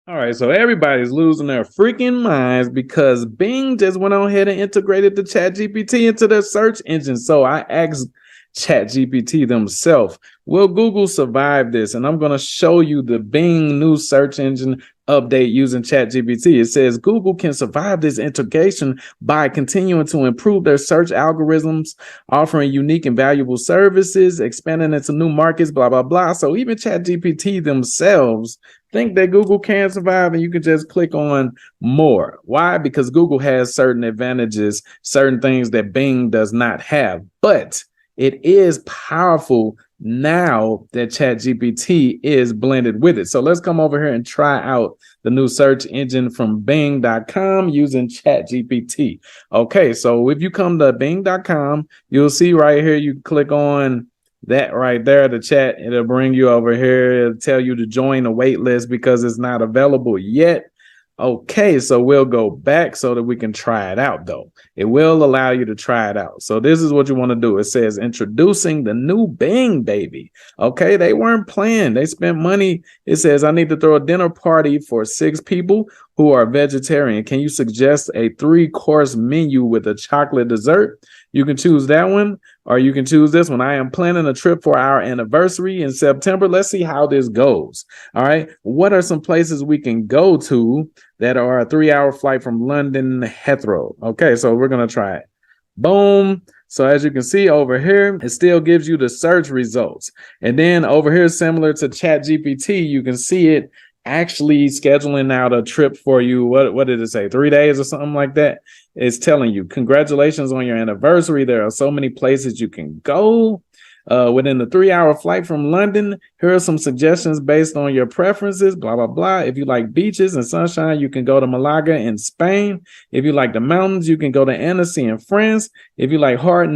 All right, so everybody's losing their freaking minds because Bing just went on ahead and integrated the ChatGPT into their search engine. So I asked ChatGPT themselves, will Google survive this? And I'm going to show you the Bing new search engine update using ChatGPT. It says Google can survive this integration by continuing to improve their search algorithms, offering unique and valuable services, expanding into new markets, blah, blah, blah. So even ChatGPT themselves think that Google can survive, and you can just click on more. Why? Because Google has certain advantages, certain things that Bing does not have, but it is powerful now that ChatGPT is blended with it. So let's come over here and try out the new search engine from Bing.com using ChatGPT. Okay, so if you come to Bing.com, you'll see right here, you click on that right there, the chat, it'll bring you over here. It'll tell you to join a wait list because it's not available yet. Okay, so we'll go back so that we can try it out, though. It will allow you to try it out. So this is what you want to do. It says introducing the new Bing, baby. Okay, they weren't playing. They spent money. It says I need to throw a dinner party for 6 people who are vegetarian. Can you suggest a 3-course menu with a chocolate dessert? You can choose that one, or you can choose this one. I am planning a trip for our anniversary in September. Let's see how this goes. All right. What are some places we can go to that are a 3-hour flight from London Heathrow? Okay, so we're going to try it. Boom. So as you can see over here, it still gives you the search results. And then over here, similar to ChatGPT, you can see it actually scheduling out a trip for you. What did it say? 3 days or something like that? It's telling you, congratulations on your anniversary. There are so many places you can go. Within the 3-hour flight from London, here are some suggestions based on your preferences, blah, blah, blah. If you like beaches and sunshine, you can go to Malaga in Spain. If you like the mountains, you can go to Annecy in France. If you like art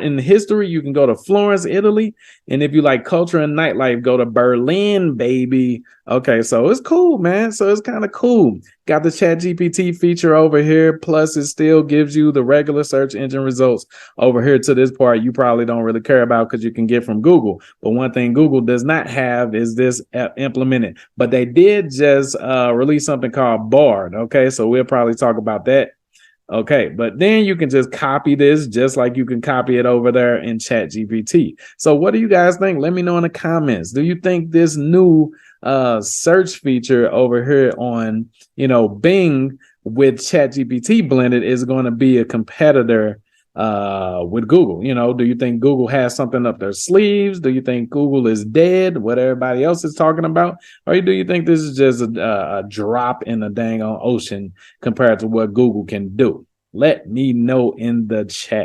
and history, you can go to Florence, Italy. And if you like culture and nightlife, go to Berlin, baby. Okay, so it's cool, man. So it's kind of cool. Got the ChatGPT feature over here. Plus, it still gives you the regular search engine results over here to this part you probably don't really care about because you can get from Google. But one thing Google does not have is this implemented. But they did just release something called Bard. Okay, so we'll probably talk about that. Okay, but then you can just copy this just like you can copy it over there in ChatGPT. So what do you guys think? Let me know in the comments. Do you think this new search feature over here on, Bing with ChatGPT blended is going to be a competitor with Google? Do you think Google has something up their sleeves? Do you think Google is dead, what everybody else is talking about? Or do you think this is just a drop in the dang on ocean compared to what Google can do? Let me know in the chat.